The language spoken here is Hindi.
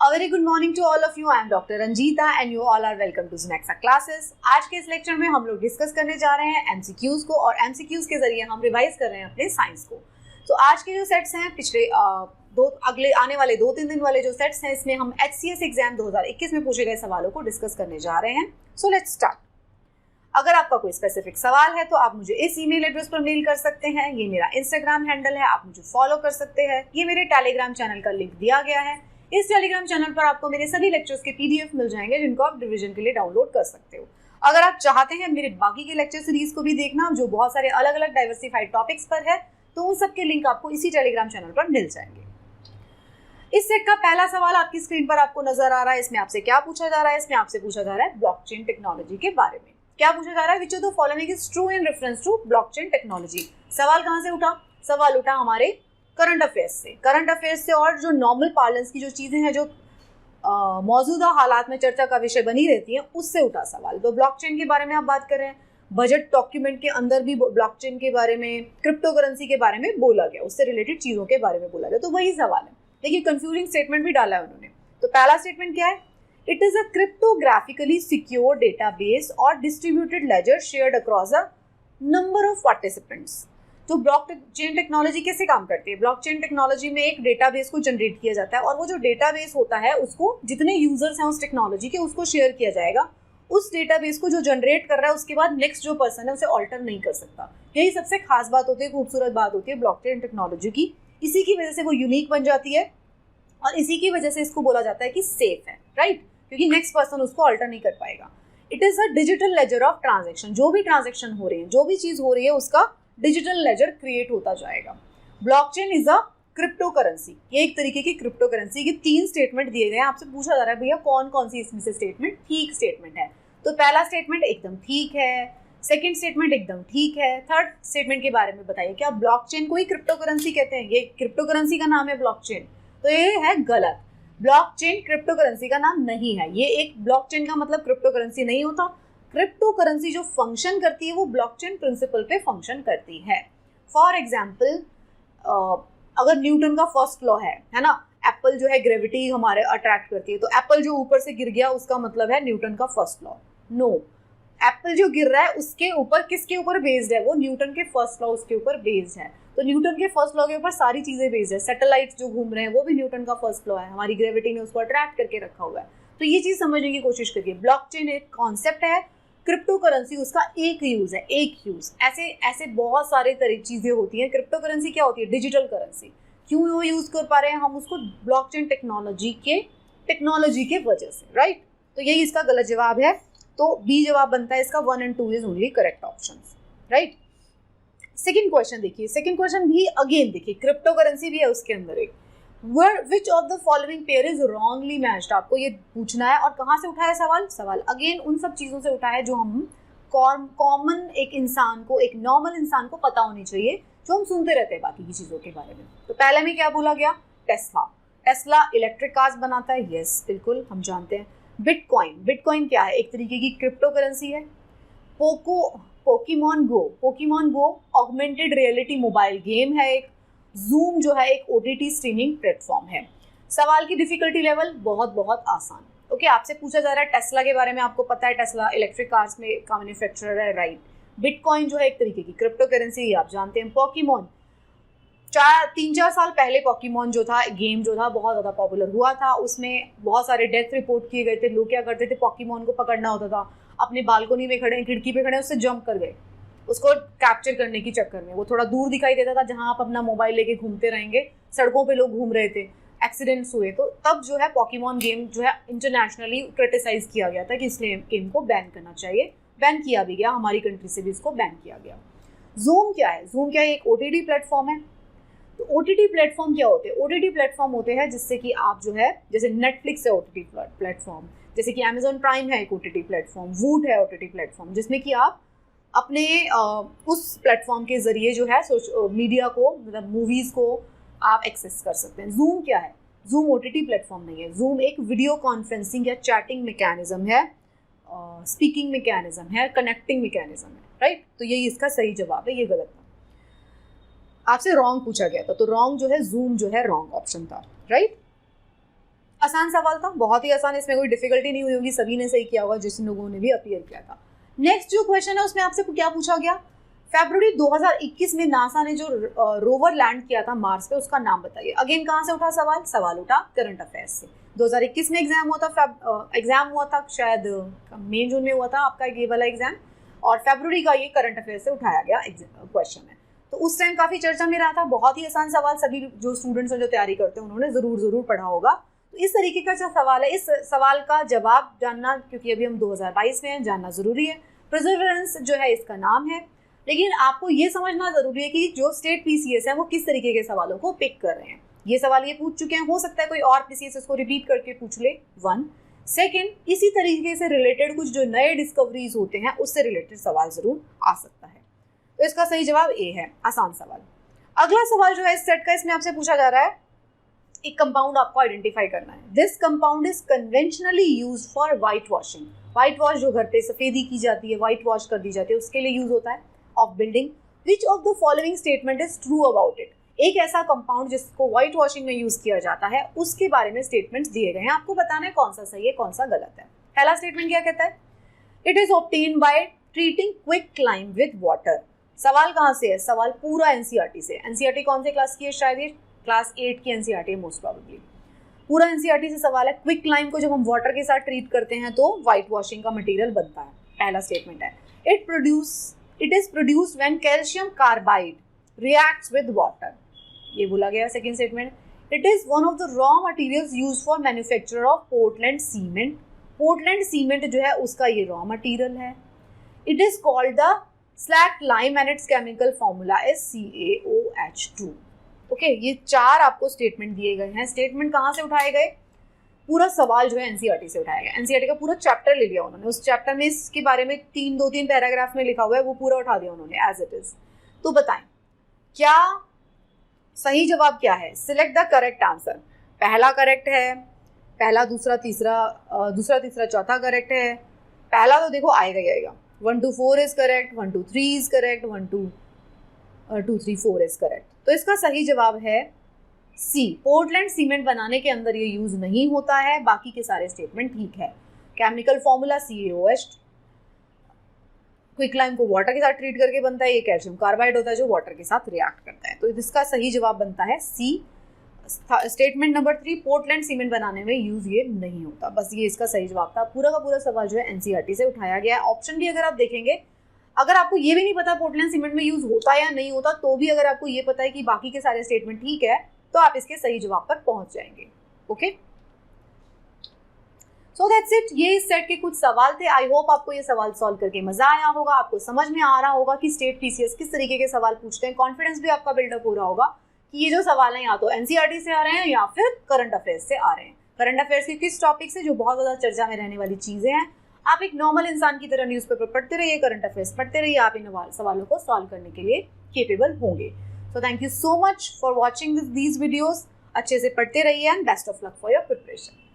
A very good morning to all of you. I am Dr. Ranjita and you all are welcome to Znexa classes. आज के इस लेक्चर में हम लोग डिस्कस करने जा रहे हैं MCQs को और MCQs के जरिए हम रिवाइज कर रहे हैं अपने साइंस को. तो आज के जो सेट्स हैं पिछले अगले आने वाले 2-3 दिन वाले जो सेट्स हैं इसमें हम HCS एग्जाम 2021 में पूछे गए सवालों को डिस्कस करने जा रहे हैं. So let's start. अगर आपका कोई स्पेसिफिक सवाल है तो आप मुझे इस ईमेल एड्रेस पर मेल कर सकते हैं. ये मेरा इंस्टाग्राम हैंडल है, आप मुझे फॉलो कर सकते हैं. ये मेरे टेलीग्राम चैनल का लिंक दिया गया है. इस टेलीग्राम चैनल पर आपको मेरे सभी लेक्चर्स के PDF मिल जाएंगे जिनको आप रिवीजन के लिए डाउनलोड कर सकते हो. अगर आप चाहते हैं मेरे बाकी के लेक्चर सीरीज को भी देखना जो बहुत सारे अलग अलग डाइवर्सिफाइड टॉपिक्स पर है तो उन सब के लिंक आपको इसी टेलीग्राम चैनल पर मिल जाएंगे. इस सेट का पहला सवाल आपकी स्क्रीन पर आपको नजर आ रहा है. इसमें आपसे क्या पूछा जा रहा है? इसमें आपसे पूछा जा रहा है ब्लॉकचेन टेक्नोलॉजी के बारे में. क्या पूछा जा रहा है? Which of the following is true in reference to blockchain technology. सवाल कहां से उठा? सवाल उठा हमारे करंट अफेयर्स से. करंट अफेयर्स से और जो नॉर्मल पार्लेंस की जो चीजें हैं जो मौजूदा हालात में चर्चा का विषय बनी रहती है उससे उठा सवाल. तो ब्लॉकचेन के बारे में आप बात कर रहे हैं. बजट डॉक्यूमेंट के अंदर भी ब्लॉकचेन के बारे में, क्रिप्टो करेंसी के बारे में बोला गया, उससे रिलेटेड चीजों के बारे में बोला गया. तो वही सवाल है. देखिए कंफ्यूजिंग स्टेटमेंट भी डाला है उन्होंने. तो पहला स्टेटमेंट क्या है? It is a cryptographically secure database और distributed ledger shared across a number of participants. तो ब्लॉकचेन टेक्नोलॉजी कैसे काम करती है? ब्लॉकचेन टेक्नोलॉजी में एक डेटाबेस को जनरेट किया जाता है और वो जो डेटाबेस होता है उसको जितने यूजर्स हैं उस टेक्नोलॉजी के उसको शेयर किया जाएगा. उस डेटाबेस को जो जनरेट कर रहा है उसके बाद नेक्स्ट जो पर्सन है उसे ऑल्टर नहीं कर सकता. यही सबसे खास बात होती है, खूबसूरत बात होती है ब्लॉकचेन टेक्नोलॉजी की. इसी की वजह से वो यूनिक बन जाती है और इसी की वजह से इसको बोला जाता है कि सेफ है, राइट? क्योंकि नेक्स्ट पर्सन उसको ऑल्टर नहीं कर पाएगा. It is a digital laser of transaction. जो भी ट्रांजेक्शन हो रही है, जो भी चीज हो रही है उसका डिजिटल लेजर क्रिएट होता जाएगा. Blockchain is a crypto currency. ये एक तरीके की क्रिप्टो करेंसी के 3 स्टेटमेंट दिए गए हैं. आपसे पूछा जा रहा है भैया कौन कौन सी इसमें से स्टेटमेंट ठीक स्टेटमेंट है. तो पहला स्टेटमेंट एकदम ठीक है, सेकंड स्टेटमेंट एकदम ठीक है, थर्ड स्टेटमेंट के बारे में बताइए. क्या ब्लॉकचेन को ही क्रिप्टो करेंसी कहते हैं? ये क्रिप्टो करेंसी का नाम है ब्लॉकचेन. तो ये है गलत. ब्लॉकचेन क्रिप्टो करेंसी का नाम नहीं है. ये एक ब्लॉकचेन का मतलब क्रिप्टो करेंसी नहीं होता. क्रिप्टो करेंसी जो फंक्शन करती है वो ब्लॉकचेन प्रिंसिपल पे फंक्शन करती है. फॉर एग्जाम्पल अगर न्यूटन का फर्स्ट लॉ है ना, एप्पल जो है ग्रेविटी हमारे अट्रैक्ट करती है, तो एप्पल जो ऊपर से गिर गया उसका मतलब है न्यूटन का फर्स्ट लॉ. नो, एप्पल जो गिर रहा है उसके ऊपर किसके ऊपर बेस्ड है? वो न्यूटन के फर्स्ट लॉ उसके ऊपर बेस्ड है. तो न्यूटन के फर्स्ट लॉ के ऊपर सारी चीजें बेस्ड है. सैटेलाइट्स जो घूम रहे हैं वो भी न्यूटन का फर्स्ट लॉ है. हमारी ग्रेविटी ने उसको अट्रैक्ट करके रखा हुआ है. तो ये चीज समझने की कोशिश करिए. ब्लॉकचेन एक कॉन्सेप्ट है, क्रिप्टो करेंसी उसका एक यूज है, एक यूज. ऐसे बहुत सारे चीजें होती हैं. क्रिप्टो करेंसी क्या होती है? Digital currency. क्यों वो यूज कर पा रहे हैं हम उसको? ब्लॉकचेन टेक्नोलॉजी के वजह से, राइट? तो यही इसका गलत जवाब है. तो बी जवाब बनता है इसका. 1 and 2 is only correct option, right? Second question देखिए. सेकेंड क्वेश्चन भी अगेन देखिए क्रिप्टो करेंसी भी है उसके अंदर एक. विच of the following pair is wrongly matched. आपको ये पूछना है. और कहाँ से उठा है सवाल अगेन उन सब चीजों से उठा है जो हम कॉमन एक इंसान को, एक नॉर्मल इंसान को पता होनी चाहिए, जो हम सुनते रहते हैं बाकी की चीजों के बारे में. तो पहले में क्या बोला गया? टेस्ला इलेक्ट्रिक कार्स बनाता है. यस बिल्कुल हम जानते हैं. बिटकॉइन क्या है? एक तरीके की क्रिप्टो करेंसी है. पोकेमॉन गो ऑगमेंटेड रियलिटी मोबाइल गेम है. एक जूम जो है एक OTT स्ट्रीमिंग प्लेटफॉर्म है. सवाल की डिफिकल्टी लेवल बहुत आसान. ओके, आपसे पूछा जा रहा है टेस्ला के बारे में. आपको पता है टेस्ला इलेक्ट्रिक कार्स में का मैन्युफैक्चरर है, राइट? बिटकॉइन जो है एक तरीके की क्रिप्टो करेंसी, आप जानते हैं. पोकेमॉन 3-4 साल पहले पोकेमॉन जो था गेम जो था बहुत ज़्यादा पॉपुलर हुआ था. उसमें बहुत सारे डेथ रिपोर्ट किए गए थे. लोग क्या करते थे, पोकेमॉन को पकड़ना होता था, अपने बालकोनी में खड़े, खिड़की पे खड़े, उससे जंप कर गए उसको कैप्चर करने की चक्कर में. वो थोड़ा दूर दिखाई देता था जहाँ आप अपना मोबाइल लेके घूमते रहेंगे. सड़कों पे लोग घूम रहे थे, एक्सीडेंट्स हुए. तो तब जो है पोकेमॉन गेम जो है इंटरनेशनली क्रिटिसाइज किया गया था कि इस गेम को बैन करना चाहिए. बैन किया भी गया, हमारी कंट्री से भी इसको बैन किया गया. जूम क्या है? एक OTT प्लेटफॉर्म है. तो OTT प्लेटफॉर्म क्या होते हैं? OTT प्लेटफॉर्म होते हैं जिससे कि आप जो है, जैसे नेटफ्लिक्स है OTT प्लेटफॉर्म, जैसे कि अमेजॉन प्राइम है एक OTT प्लेटफॉर्म, वूट है OTT प्लेटफॉर्म, जिसमें कि आप अपने उस प्लेटफॉर्म के जरिए जो है मीडिया को, मतलब मूवीज को आप एक्सेस कर सकते हैं. जूम क्या है? जूम OTT प्लेटफॉर्म नहीं है. जूम एक वीडियो कॉन्फ्रेंसिंग या चैटिंग मैकेनिज्म है, स्पीकिंग मैकेनिज्म है, कनेक्टिंग मैकेनिज्म है, राइट? तो यही इसका सही जवाब है. ये गलत था. आपसे रॉन्ग पूछा गया था, तो रॉन्ग जो है जूम जो है रॉन्ग ऑप्शन था, राइट? आसान सवाल था, बहुत ही आसान, इसमें कोई डिफिकल्टी नहीं हुई होगी, सभी ने सही किया होगा जिस लोगों ने भी अपीयर किया था। नेक्स्ट जो क्वेश्चन है उसमें आपसे क्या पूछा गया, फरवरी 2021 में नासा ने जो रोवर लैंड किया था मार्स पे, उसका नाम बताइए। अगेन कहाँ से उठा सवाल उठा करंट अफेयर्स से। 2021 में एग्जाम हुआ था शायद मई जून में हुआ था आपका ये वाला एग्जाम, और फरवरी का ये करंट अफेयर्स से उठाया गया क्वेश्चन है। तो उस टाइम काफ़ी चर्चा में रहा था, बहुत ही आसान सवाल, सभी जो स्टूडेंट्स हैं जो तैयारी करते हैं उन्होंने ज़रूर पढ़ा होगा। तो इस तरीके का जो सवाल है, इस सवाल का जवाब जानना, क्योंकि अभी हम 2022 में हैं, जानना ज़रूरी है। परसेवरेंस जो है इसका नाम है, लेकिन आपको ये समझना ज़रूरी है कि जो स्टेट पीसीएस है वो किस तरीके के सवालों को पिक कर रहे हैं। ये सवाल ये पूछ चुके हैं, हो सकता है कोई और पीसीएस इसको रिपीट करके पूछ ले, 1। सेकेंड, इसी तरीके से रिलेटेड कुछ जो नए डिस्कवरीज होते हैं उससे रिलेटेड सवाल ज़रूर आ सकता है। तो इसका सही जवाब ए है, आसान सवाल। अगला सवाल जो है इस सेट का, इसमें आपसे पूछा जा रहा है एक कंपाउंड आपको आइडेंटिफाई करना है। This compound is conventionally use for white washing. White wash जो घर पे सफेदी की जाती है, वाइट वॉश कर दी जाती है, उसके लिए यूज होता है। Of building, which of the following statement is true about it. एक ऐसा कंपाउंड जिसको व्हाइट वॉशिंग में यूज किया जाता है, उसके बारे में स्टेटमेंट्स दिए गए हैं, आपको बताना है कौन सा सही है कौन सा गलत है। पहला स्टेटमेंट क्या कहता है, it is obtain by treating quick climb with water. सवाल कहाँ से है, सवाल पूरा एनसीईआरटी से। एनसीईआरटी कौन से क्लास की है, शायद ये क्लास 8 की एनसीईआरटी है मोस्ट प्रोबेबली। पूरा एनसीईआरटी से सवाल है, क्विक क्लाइम को जब हम वाटर के साथ ट्रीट करते हैं तो व्हाइट वॉशिंग का मटेरियल बनता है। पहला स्टेटमेंट है, it is produced when calcium carbide reacts with water, ये बोला गया। Second statement, it is one of the raw materials used for manufacture of Portland cement. Portland cement जो है उसका ये रॉ मटेरियल है। It is called the slack lime and it's chemical formula is CaOH2। Okay, ये 4 आपको स्टेटमेंट दिए गए हैं। स्टेटमेंट कहाँ से उठाए गए, पूरा सवाल जो है एनसीईआरटी से उठाया गया। एनसीईआरटी का पूरा चैप्टर ले लिया उन्होंने, उस चैप्टर में इसके बारे में 2-3 पैराग्राफ में लिखा हुआ है, वो पूरा उठा दिया उन्होंने एज इट इज। तो बताएं क्या सही जवाब क्या है, सिलेक्ट द करेक्ट आंसर। पहला करेक्ट है, पहला दूसरा तीसरा चौथा करेक्ट है। पहला तो देखो आएगा ही आएगा, 1 2 4 is correct, 1 2 3 is correct, 1 2 2 3 4 is correct. तो इसका सही जवाब है सी, पोर्टलैंड सीमेंट बनाने के अंदर ये यूज नहीं होता है, बाकी के सारे स्टेटमेंट ठीक है। Chemical formula CaOH, quick lime को वाटर के साथ ट्रीट करके बनता है, ये कैल्शियम कार्बाइड होता है जो वाटर के साथ रिएक्ट करता है। तो इसका सही जवाब बनता है सी। स्टेटमेंट नंबर 3, पोर्टलैंड सीमेंट बनाने में यूज ये नहीं होता, बस ये इसका सही जवाब था। पूरा का पूरा सवाल जो है एनसीईआरटी से उठाया गया है। ऑप्शन भी अगर आप देखेंगे, अगर आपको ये भी नहीं पता पोर्टलैंड सीमेंट में यूज होता है या नहीं होता, तो भी अगर आपको ये पता है कि बाकी के सारे स्टेटमेंट ठीक है, तो आप इसके सही जवाब पर पहुंच जाएंगे। Okay, so that's it. ये इस सेट के कुछ सवाल थे। आई होप आपको ये सवाल सॉल्व करके मजा आया होगा, आपको समझ में आ रहा होगा कि स्टेट पीसीएस किस तरीके के सवाल पूछते हैं। कॉन्फिडेंस भी आपका बिल्डअप हो रहा होगा कि ये जो सवाल हैं या तो एनसीईआरटी से आ रहे हैं या फिर करंट अफेयर्स से आ रहे हैं। करंट अफेयर्स के किस टॉपिक से, जो बहुत ज़्यादा चर्चा में रहने वाली चीज़ें हैं। आप एक नॉर्मल इंसान की तरह न्यूज़पेपर पढ़ते रहिए, करंट अफेयर्स पढ़ते रहिए, आप इन सवालों को सॉल्व करने के लिए केपेबल होंगे। So thank you so much for watching these videos. अच्छे से पढ़ते रहिए and best of luck for your preparation.